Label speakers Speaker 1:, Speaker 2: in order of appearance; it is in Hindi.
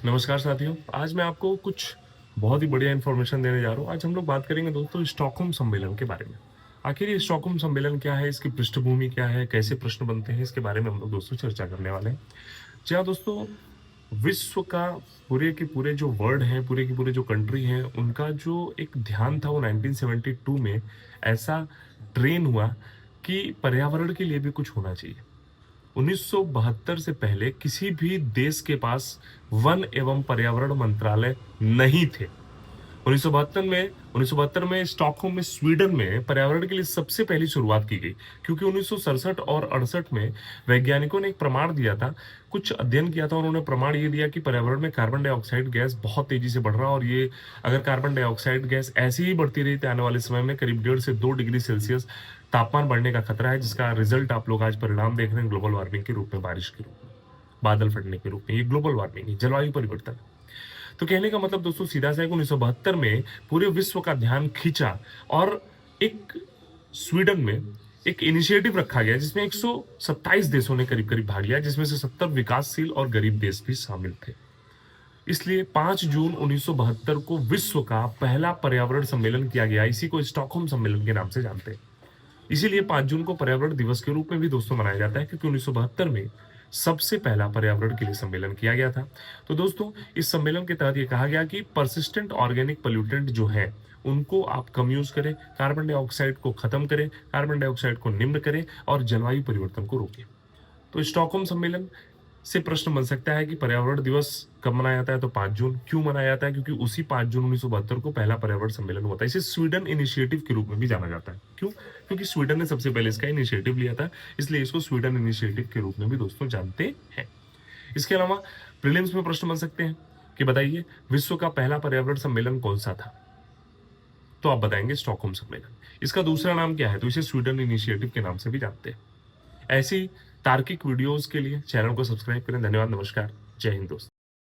Speaker 1: नमस्कार साथियों, आज मैं आपको कुछ बहुत ही बढ़िया इन्फॉर्मेशन देने जा रहा हूँ। आज हम लोग बात करेंगे दोस्तों स्टॉकहोम सम्मेलन के बारे में। आखिर ये स्टॉकहोम सम्मेलन क्या है, इसकी पृष्ठभूमि क्या है, कैसे प्रश्न बनते हैं, इसके बारे में हम लोग दोस्तों चर्चा करने वाले हैं। जी हाँ दोस्तों, विश्व का पूरे के पूरे जो वर्ल्ड हैं, पूरे के पूरे जो कंट्री हैं, उनका जो एक ध्यान था वो 1972 में ऐसा ट्रेन हुआ कि पर्यावरण के लिए भी कुछ होना चाहिए। 1972 से पहले किसी भी देश के पास वन एवं पर्यावरण मंत्रालय नहीं थे। 1972 में स्टॉकहोम में स्वीडन में पर्यावरण के लिए सबसे पहली शुरुआत की गई, क्योंकि 1967 और 68 में वैज्ञानिकों ने एक प्रमाण दिया था, कुछ अध्ययन किया था। उन्होंने प्रमाण ये दिया कि पर्यावरण में कार्बन डाइऑक्साइड गैस बहुत तेजी से बढ़ रहा है और ये अगर कार्बन डाइऑक्साइड गैस ऐसी ही बढ़ती रही तो आने वाले समय में करीब 1.5 से 2 डिग्री सेल्सियस तापमान बढ़ने का खतरा है, जिसका रिजल्ट आप लोग आज परिणाम देख रहे हैं ग्लोबल वार्मिंग के रूप में, बारिश के रूप में, बादल फटने के रूप में। ये ग्लोबल वार्मिंग है, जलवायु परिवर्तन। तो कहने का मतलब दोस्तों सीधा सा है कि 1972 में पूरे विश्व का ध्यान खींचा और एक स्वीडन में एक इनिशिएटिव रखा गया जिसमें 127 देशों ने करीब करीब भाग लिया, जिसमें से 70 विकासशील और गरीब देश भी शामिल थे। इसलिए 5 जून 1972 को विश्व का पहला पर्यावरण सम्मेलन किया गया। इसी को स्टॉकहोम सम्मेलन के नाम से जानते हैं। इसीलिए 5 जून को पर्यावरण दिवस के रूप में भी दोस्तों मनाया जाता है, क्योंकि 1972 में सबसे पहला पर्यावरण के लिए सम्मेलन किया गया था। तो दोस्तों इस सम्मेलन के तहत ये कहा गया कि परसिस्टेंट ऑर्गेनिक पोल्यूटेंट जो है उनको आप कम यूज करें, कार्बन डाइऑक्साइड को खत्म करें, कार्बन डाइऑक्साइड को निम्न करें और जलवायु परिवर्तन को रोकें। तो स्टॉकहोम सम्मेलन से प्रश्न बन सकता है कि पर्यावरण दिवस कब मनाया जाता है, तो 5 जून क्यों मनाया जाता है, क्योंकि उसी 5 जून 1972 को पहला पर्यावरण सम्मेलन हुआ था। इसे स्वीडन इनिशिएटिव के रूप में भी जाना जाता है। क्यों? क्योंकि स्वीडन ने सबसे पहले इसका इनिशिएटिव लिया था, इसलिए इसको स्वीडन इनिशिएटिव के रूप में भी दोस्तों जानते हैं। इसके अलावा प्रीलिम्स में प्रश्न बन सकते हैं कि बताइए विश्व का पहला पर्यावरण सम्मेलन कौन सा था, तो आप बताएंगे स्टॉकहोम सम्मेलन। इसका दूसरा नाम क्या है, तो इसे स्वीडन इनिशिएटिव के नाम से भी जानते हैं। ऐसी तार्किक वीडियोस के लिए चैनल को सब्सक्राइब करें। धन्यवाद, नमस्कार, जय हिंद दोस्तों।